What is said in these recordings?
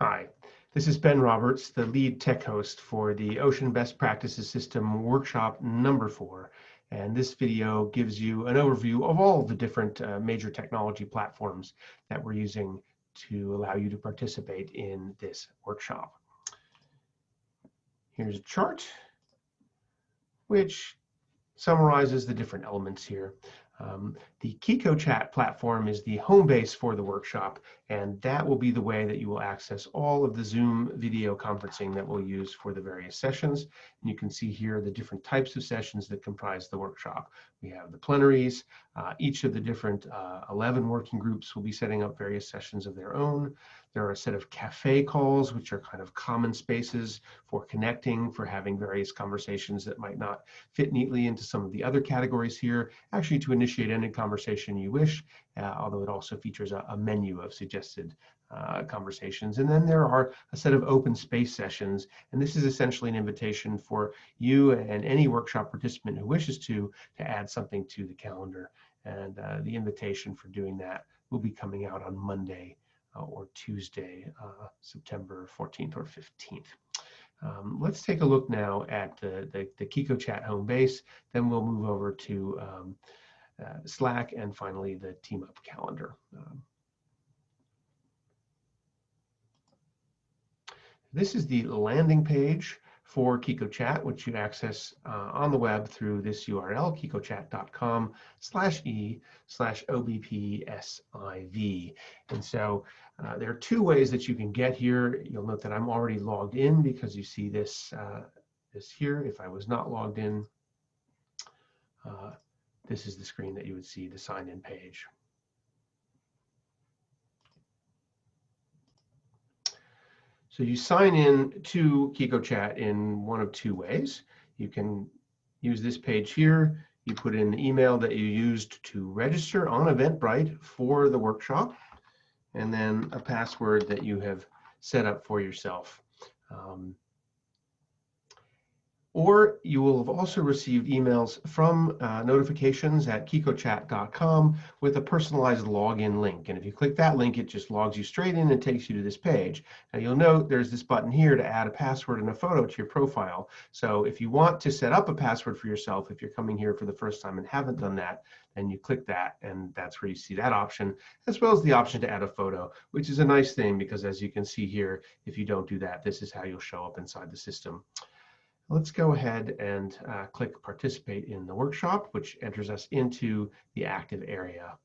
Hi, this is Ben Roberts, the lead tech host for the Ocean Best Practices System workshop number 4. And this video gives you an overview of all the different major technology platforms that we're using to allow you to participate in this workshop. Here's a chart which summarizes the different elements here. The KikoChat platform is the home base for the workshop, and that will be the way that you will access all of the Zoom video conferencing that we'll use for the various sessions. And you can see here the different types of sessions that comprise the workshop. We have the plenaries. Each of the different 11 working groups will be setting up various sessions of their own. There are a set of cafe calls, which are kind of common spaces for connecting, for having various conversations that might not fit neatly into some of the other categories here, actually to initiate any conversation you wish, although it also features a menu of suggested conversations. And then there are a set of open space sessions, and this is essentially an invitation for you and any workshop participant who wishes to add something to the calendar. And the invitation for doing that will be coming out on Monday or Tuesday, September 14th or 15th. Let's take a look now at the KikoChat home base, then we'll move over to Slack, and finally the Team Up calendar. This is the landing page for KikoChat, which you access on the web through this URL, kikochat.com/e/OBPSIV. And so there are two ways that you can get here. You'll note that I'm already logged in because you see this, this here. If I was not logged in, this is the screen that you would see, the sign in page. So you sign in to KikoChat in one of two ways. You can use this page here. You put in the email that you used to register on Eventbrite for the workshop, and then a password that you have set up for yourself. Or you will have also received emails from notifications at kikochat.com with a personalized login link. And if you click that link, it just logs you straight in and takes you to this page. Now you'll note there's this button here to add a password and a photo to your profile. So if you want to set up a password for yourself, if you're coming here for the first time and haven't done that, then you click that, and that's where you see that option, as well as the option to add a photo, which is a nice thing because as you can see here, if you don't do that, this is how you'll show up inside the system. Let's go ahead and click participate in the workshop, which enters us into the active area.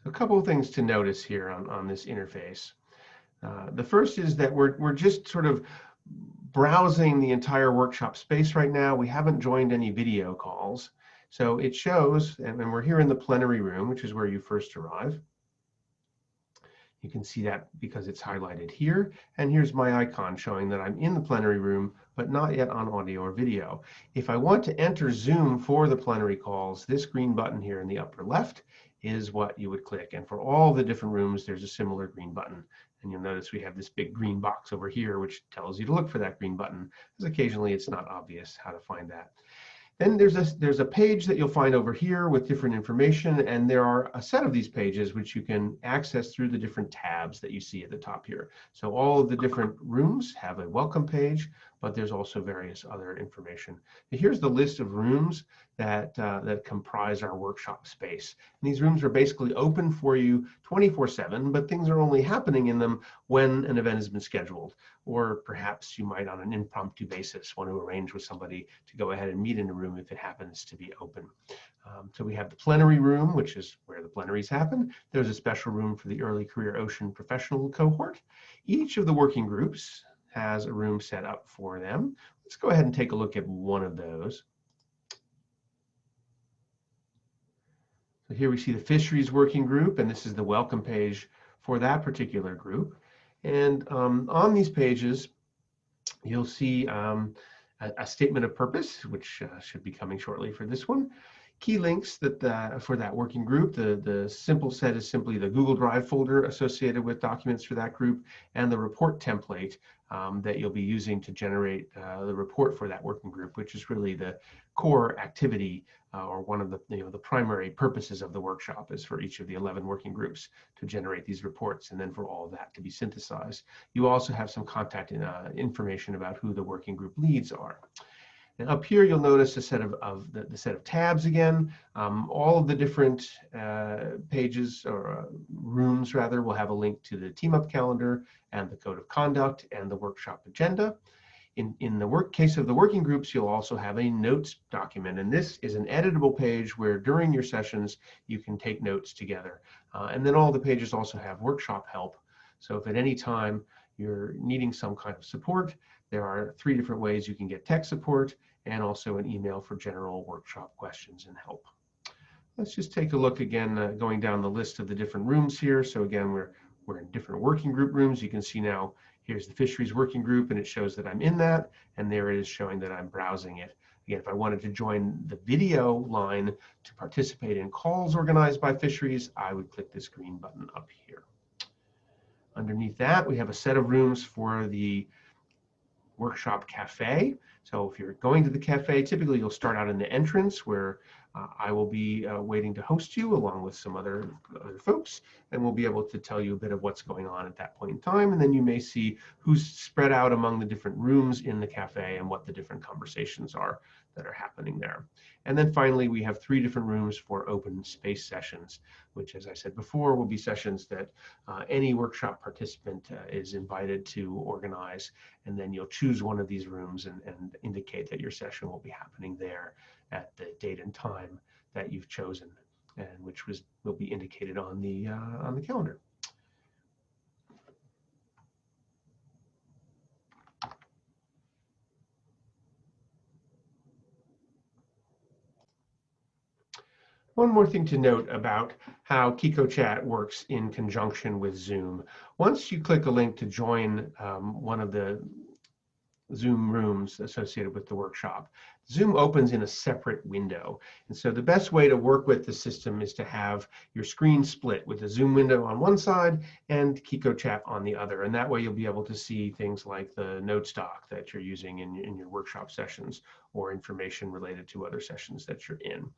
So a couple of things to notice here on this interface. The first is that we're just sort of browsing the entire workshop space right now. We haven't joined any video calls. So it shows, and we're here in the plenary room, which is where you first arrive. You can see that because it's highlighted here. And here's my icon showing that I'm in the plenary room, but not yet on audio or video. If I want to enter Zoom for the plenary calls, this green button here in the upper left is what you would click. And for all the different rooms, there's a similar green button. And you'll notice we have this big green box over here, which tells you to look for that green button, because occasionally it's not obvious how to find that. Then there's a page that you'll find over here with different information, and there are a set of these pages which you can access through the different tabs that you see at the top here. So all of the different rooms have a welcome page, but there's also various other information. Here's the list of rooms that comprise our workshop space. And these rooms are basically open for you 24/7, but things are only happening in them when an event has been scheduled. Or perhaps you might, on an impromptu basis, want to arrange with somebody to go ahead and meet in a room if it happens to be open. So we have the plenary room, which is where the plenaries happen. There's a special room for the early career ocean professional cohort. Each of the working groups has a room set up for them. Let's go ahead and take a look at one of those. So here we see the fisheries working group, and this is the welcome page for that particular group. And on these pages, you'll see a statement of purpose, which should be coming shortly for this one. Key links for that working group. The simple set is simply the Google Drive folder associated with documents for that group and the report template that you'll be using to generate the report for that working group, which is really the core activity or one of the primary purposes of the workshop is for each of the 11 working groups to generate these reports and then for all of that to be synthesized. You also have some contact information about who the working group leads are. And up here, you'll notice a set of the set of tabs again. All of the different pages or rooms rather will have a link to the team up calendar and the code of conduct and the workshop agenda. In the case of the working groups, you'll also have a notes document, and this is an editable page where during your sessions you can take notes together. And then all the pages also have workshop help. So if at any time you're needing some kind of support, there are 3 different ways you can get tech support and also an email for general workshop questions and help. Let's just take a look again, going down the list of the different rooms here. So again, we're in different working group rooms. You can see now here's the fisheries working group and it shows that I'm in that, and there it is showing that I'm browsing it. Again, if I wanted to join the video line to participate in calls organized by fisheries, I would click this green button up here. Underneath that, we have a set of rooms for the workshop cafe. So if you're going to the cafe, typically you'll start out in the entrance where I will be waiting to host you along with some other folks, and we'll be able to tell you a bit of what's going on at that point in time. And then you may see who's spread out among the different rooms in the cafe and what the different conversations are that are happening there. And then finally, we have 3 different rooms for open space sessions, which, as I said before, will be sessions that any workshop participant is invited to organize. And then you'll choose one of these rooms and indicate that your session will be happening there at the date and time that you've chosen, and which will be indicated on the calendar. One more thing to note about how KikoChat works in conjunction with Zoom. Once you click a link to join one of the Zoom rooms associated with the workshop, Zoom opens in a separate window. And so the best way to work with the system is to have your screen split with the Zoom window on one side and KikoChat on the other. And that way you'll be able to see things like the notes doc that you're using in your workshop sessions or information related to other sessions that you're in.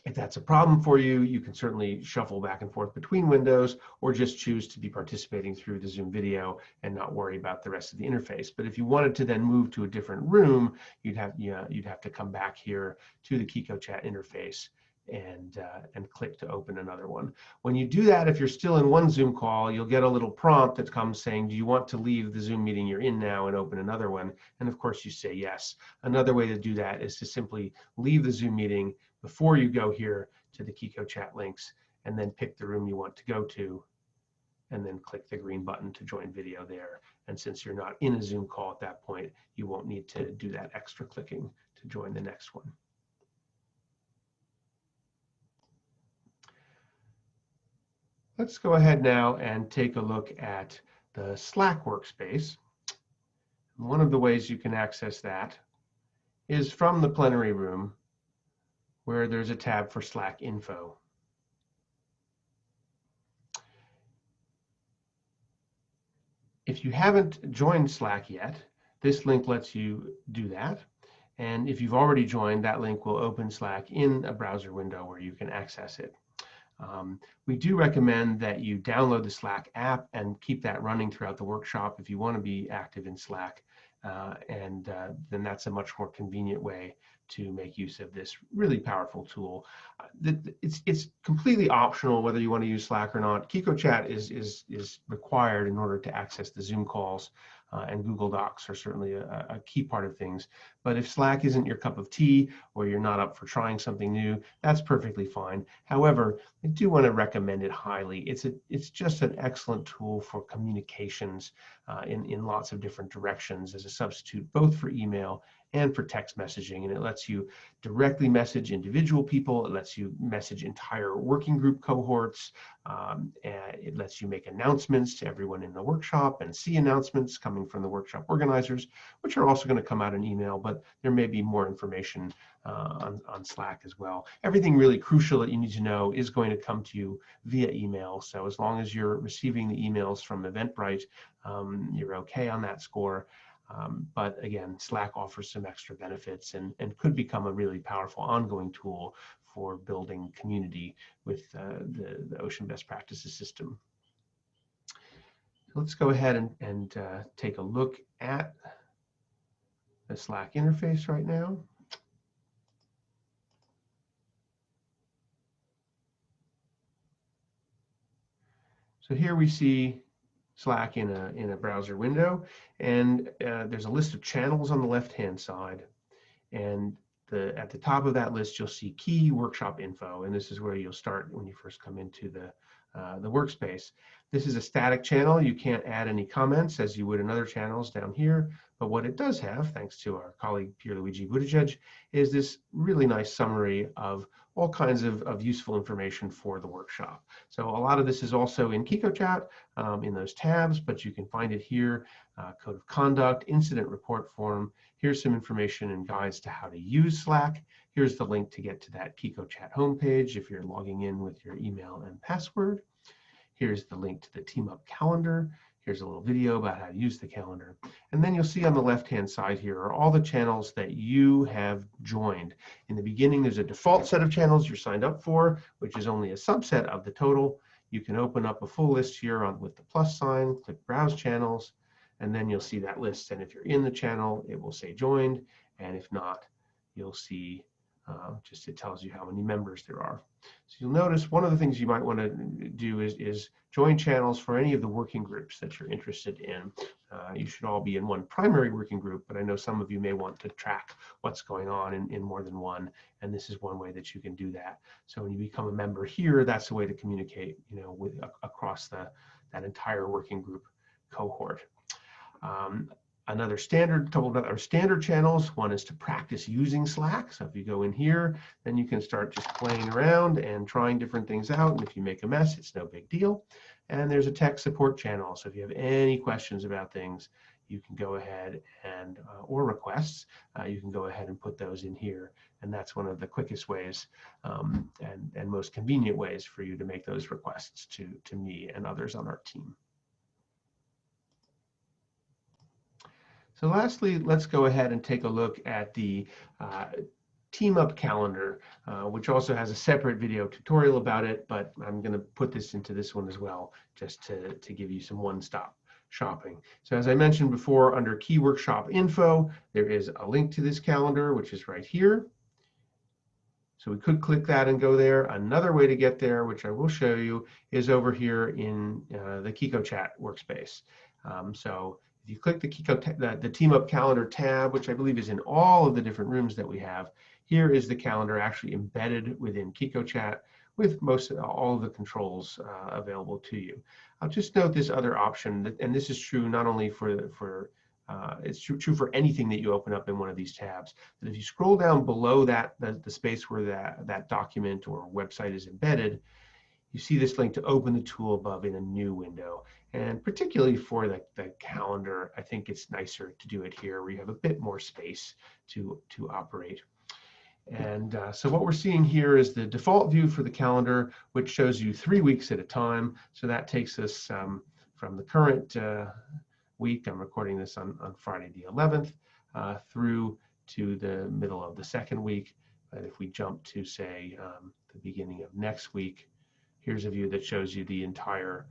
If that's a problem for you, you can certainly shuffle back and forth between windows or just choose to be participating through the Zoom video and not worry about the rest of the interface. But if you wanted to then move to a different room, you'd have to come back here to the KikoChat interface and click to open another one. When you do that, if you're still in one Zoom call, you'll get a little prompt that comes saying, do you want to leave the Zoom meeting you're in now and open another one? And of course you say yes. Another way to do that is to simply leave the Zoom meeting before you go here to the KikoChat links, and then pick the room you want to go to, and then click the green button to join video there. And since you're not in a Zoom call at that point, you won't need to do that extra clicking to join the next one. Let's go ahead now and take a look at the Slack workspace. One of the ways you can access that is from the plenary room, where there's a tab for Slack info. If you haven't joined Slack yet, this link lets you do that. And if you've already joined, that link will open Slack in a browser window where you can access it. We do recommend that you download the Slack app and keep that running throughout the workshop if you want to be active in Slack. Then that's a much more convenient way to make use of this really powerful tool. It's completely optional whether you want to use Slack or not. KikoChat is required in order to access the Zoom calls, and Google Docs are certainly a key part of things. But if Slack isn't your cup of tea or you're not up for trying something new, that's perfectly fine. However, I do want to recommend it highly. It's just an excellent tool for communications in lots of different directions as a substitute, both for email and for text messaging. And it lets you directly message individual people. It lets you message entire working group cohorts. And it lets you make announcements to everyone in the workshop and see announcements coming from the workshop organizers, which are also going to come out in email, but there may be more information on Slack as well. Everything really crucial that you need to know is going to come to you via email. So as long as you're receiving the emails from Eventbrite, you're okay on that score. But again, Slack offers some extra benefits and could become a really powerful ongoing tool for building community with the Ocean Best Practices system. So let's go ahead and take a look at the Slack interface right now. So here we see Slack in a browser window, and there's a list of channels on the left-hand side, and at the top of that list you'll see key workshop info, and this is where you'll start when you first come into the workspace. This is a static channel. You can't add any comments as you would in other channels down here, but what it does have, thanks to our colleague Pierluigi Buttigieg, is this really nice summary of all kinds of useful information for the workshop. So a lot of this is also in KikoChat in those tabs, but you can find it here, code of conduct, incident report form. Here's some information and guides to how to use Slack. Here's the link to get to that KikoChat homepage if you're logging in with your email and password. Here's the link to the Team Up calendar. Here's a little video about how to use the calendar. And then you'll see on the left-hand side here are all the channels that you have joined. In the beginning, there's a default set of channels you're signed up for, which is only a subset of the total. You can open up a full list here with the plus sign, click Browse Channels, and then you'll see that list. And if you're in the channel, it will say joined. And if not, you'll see just it tells you how many members there are. So you'll notice one of the things you might want to do is join channels for any of the working groups that you're interested in. You should all be in one primary working group, but I know some of you may want to track what's going on in more than one, and this is one way that you can do that. So when you become a member here, that's the way to communicate, across that entire working group cohort. Another couple of other standard channels. One is to practice using Slack. So if you go in here, then you can start just playing around and trying different things out. And if you make a mess, it's no big deal. And there's a tech support channel. So if you have any questions about things, you can go ahead and, or requests, you can go ahead and put those in here. And that's one of the quickest ways and most convenient ways for you to make those requests to me and others on our team. So lastly, let's go ahead and take a look at the Team Up calendar, which also has a separate video tutorial about it, but I'm going to put this into this one as well, just to give you some one-stop shopping. So as I mentioned before, under Key Workshop Info, there is a link to this calendar, which is right here. So we could click that and go there. Another way to get there, which I will show you, is over here in the KikoChat workspace. So if you click the Team Up Calendar tab, which I believe is in all of the different rooms that we have, here is the calendar actually embedded within KikoChat with all of the controls available to you. I'll just note this other option, and this is true not only it's true for anything that you open up in one of these tabs, that if you scroll down below the space where that document or website is embedded, you see this link to open the tool above in a new window. And particularly for the calendar, I think it's nicer to do it here where you have a bit more space to operate. And so what we're seeing here is the default view for the calendar, which shows you 3 weeks at a time. So that takes us from the current week, I'm recording this on Friday the 11th, through to the middle of the second week. But if we jump to, say, the beginning of next week, here's a view that shows you the entire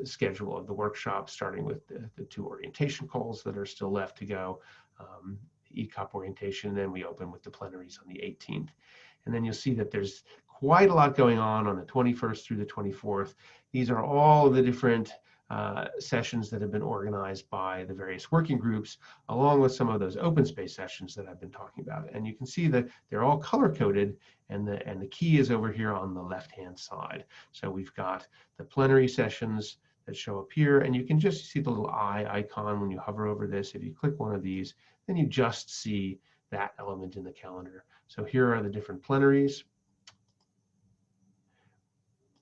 schedule of the workshop, starting with the 2 orientation calls that are still left to go, the ECOP orientation, and then we open with the plenaries on the 18th. And then you'll see that there's quite a lot going on the 21st through the 24th. These are all of the different sessions that have been organized by the various working groups, along with some of those open space sessions that I've been talking about. And you can see that they're all color-coded, and the key is over here on the left-hand side. So we've got the plenary sessions that show up here, and you can just see the little eye icon when you hover over this. If you click one of these, then you just see that element in the calendar. So here are the different plenaries.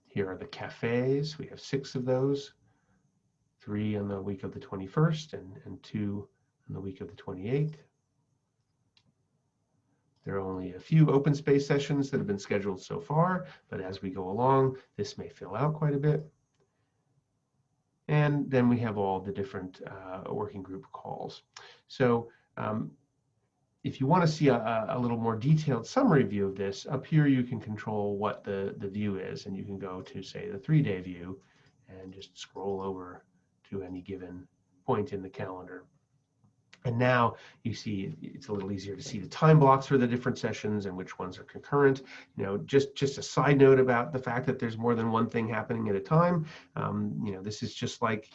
Here are the cafes. We have 6 of those. 3 on the week of the 21st and 2 on the week of the 28th. There are only a few open space sessions that have been scheduled so far, but as we go along, this may fill out quite a bit. And then we have all the different working group calls. So if you want to see a little more detailed summary view of this, up here you can control what the view is, and you can go to, say, the 3-day view and just scroll over to any given point in the calendar. And now you see it's a little easier to see the time blocks for the different sessions and which ones are concurrent. You know, just a side note about the fact that there's more than one thing happening at a time. You know, this is just like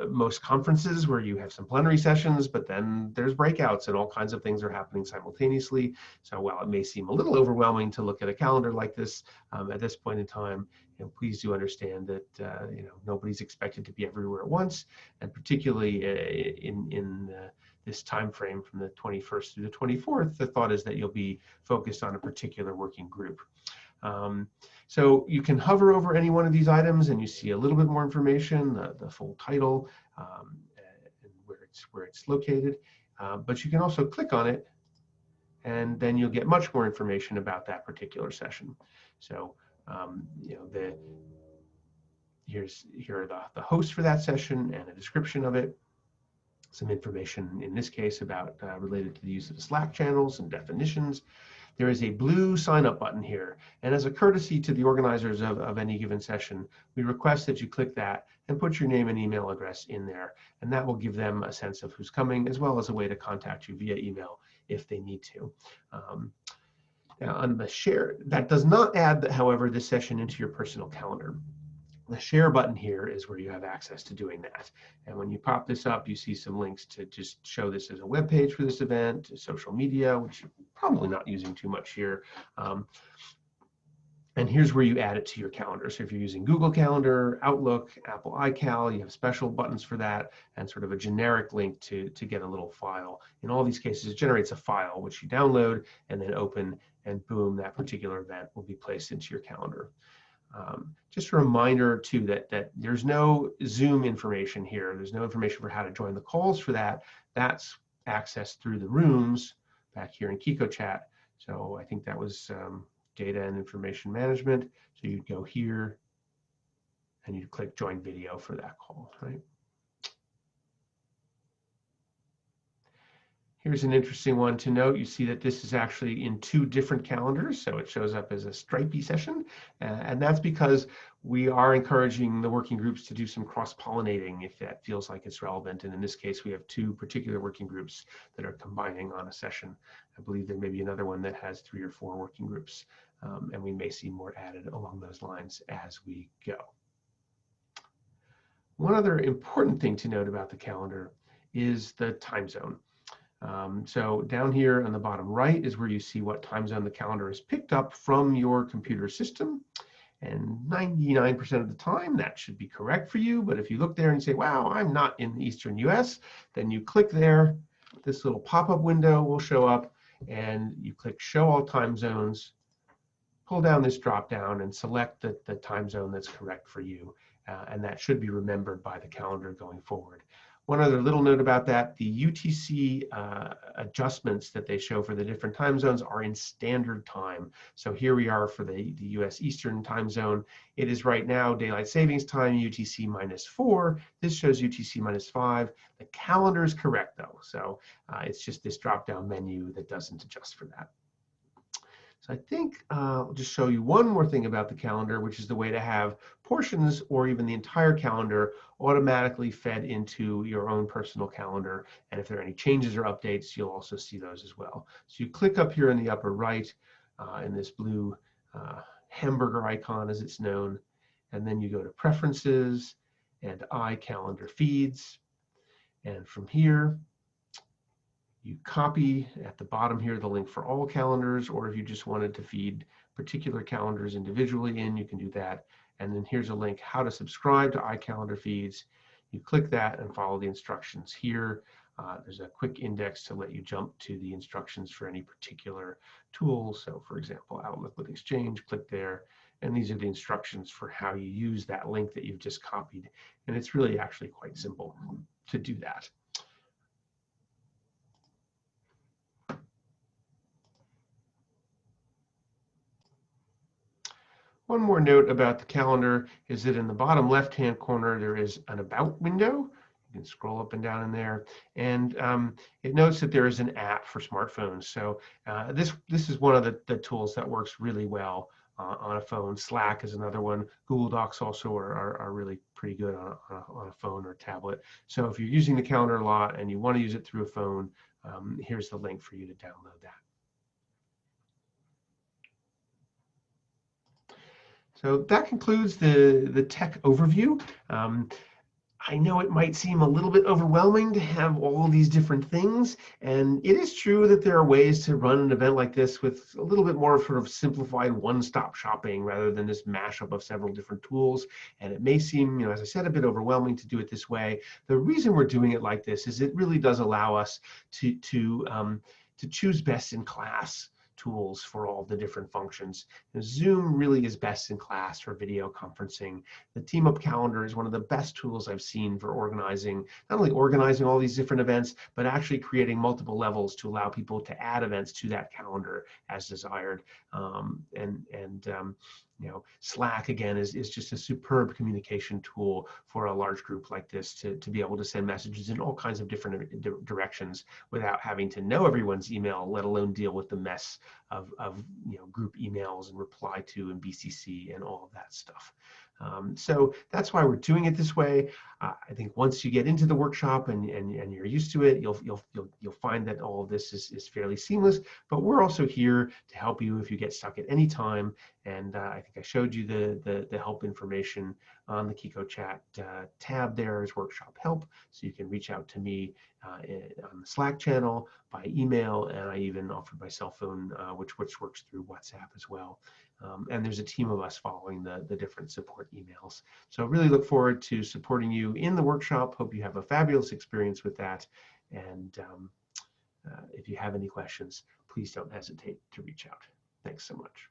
most conferences where you have some plenary sessions, but then there's breakouts and all kinds of things are happening simultaneously. So while it may seem a little overwhelming to look at a calendar like this at this point in time, you know, please do understand that you know, nobody's expected to be everywhere at once, and particularly in this time frame from the 21st through the 24th, the thought is that you'll be focused on a particular working group. So you can hover over any one of these items and you see a little bit more information, the full title, and where it's located. But you can also click on it, and then you'll get much more information about that particular session. So you know, here are the hosts for that session and a description of it. Some information in this case about related to the use of the Slack channels and definitions. There is a blue sign up button here, and as a courtesy to the organizers of any given session, we request that you click that and put your name and email address in there, and that will give them a sense of who's coming, as well as a way to contact you via email if they need to. Now on the share, that does not add, however, this session into your personal calendar. The share button here is where you have access to doing that. And when you pop this up, you see some links to just show this as a web page for this event, to social media, which you're probably not using too much here. And here's where you add it to your calendar. So if you're using Google Calendar, Outlook, Apple iCal, you have special buttons for that, and sort of a generic link to get a little file. In all these cases, it generates a file which you download and then open, and boom, that particular event will be placed into your calendar. Just a reminder too that there's no Zoom information here. There's no information for how to join the calls for that. That's accessed through the rooms back here in KikoChat. So I think that was data and information management. So you'd go here and you'd click join video for that call, right? Here's an interesting one to note. You see that this is actually in 2 different calendars, so it shows up as a stripey session, and that's because we are encouraging the working groups to do some cross-pollinating if that feels like it's relevant. And in this case, we have 2 particular working groups that are combining on a session. I believe there may be another one that has 3 or 4 working groups, and we may see more added along those lines as we go. One other important thing to note about the calendar is the time zone. So down here on the bottom right is where you see what time zone the calendar is picked up from your computer system. And 99% of the time that should be correct for you. But if you look there and say, wow, I'm not in the Eastern US, then you click there, this little pop-up window will show up, and you click show all time zones, pull down this drop down and select the time zone that's correct for you. And that should be remembered by the calendar going forward. One other little note about that, the UTC adjustments that they show for the different time zones are in standard time. So here we are for the US Eastern time zone. It is right now daylight savings time, UTC -4. This shows UTC -5. The calendar is correct though. So it's just this drop down menu that doesn't adjust for that. So I think I'll just show you one more thing about the calendar, which is the way to have portions or even the entire calendar automatically fed into your own personal calendar. And if there are any changes or updates, you'll also see those as well. So you click up here in the upper right in this blue hamburger icon as it's known, and then you go to Preferences and iCalendar Feeds. And from here, you copy at the bottom here the link for all calendars, or if you just wanted to feed particular calendars individually in, you can do that. And then here's a link how to subscribe to iCalendar Feeds. You click that and follow the instructions here. There's a quick index to let you jump to the instructions for any particular tool. So for example, Outlook with Exchange, click there. And these are the instructions for how you use that link that you've just copied. And it's really actually quite simple to do that. One more note about the calendar is that in the bottom left-hand corner, there is an About window. You can scroll up and down in there, and it notes that there is an app for smartphones. So this is one of the tools that works really well on a phone. Slack is another one. Google Docs also are really pretty good on a phone or tablet. So if you're using the calendar a lot and you want to use it through a phone, here's the link for you to download that. So that concludes the tech overview. I know it might seem a little bit overwhelming to have all these different things, and it is true that there are ways to run an event like this with a little bit more sort of simplified one-stop shopping rather than this mashup of several different tools. And it may seem, as I said, a bit overwhelming to do it this way. The reason we're doing it like this is it really does allow us to choose best in class tools for all the different functions. And Zoom really is best in class for video conferencing. The Team Up Calendar is one of the best tools I've seen for organizing, not only organizing all these different events, but actually creating multiple levels to allow people to add events to that calendar as desired. Slack again is just a superb communication tool for a large group like this to be able to send messages in all kinds of different directions without having to know everyone's email, let alone deal with the mess of group emails and reply to and BCC and all of that stuff. So that's why we're doing it this way. I think once you get into the workshop and you're used to it, you'll find that all of this is fairly seamless. But we're also here to help you if you get stuck at any time. And I think I showed you the help information on the Kiko Chat tab. There is workshop help, so you can reach out to me on the Slack channel, by email, and I even offered my cell phone, which works through WhatsApp as well. And there's a team of us following the different support emails. So I really look forward to supporting you in the workshop. Hope you have a fabulous experience with that. And if you have any questions, please don't hesitate to reach out. Thanks so much.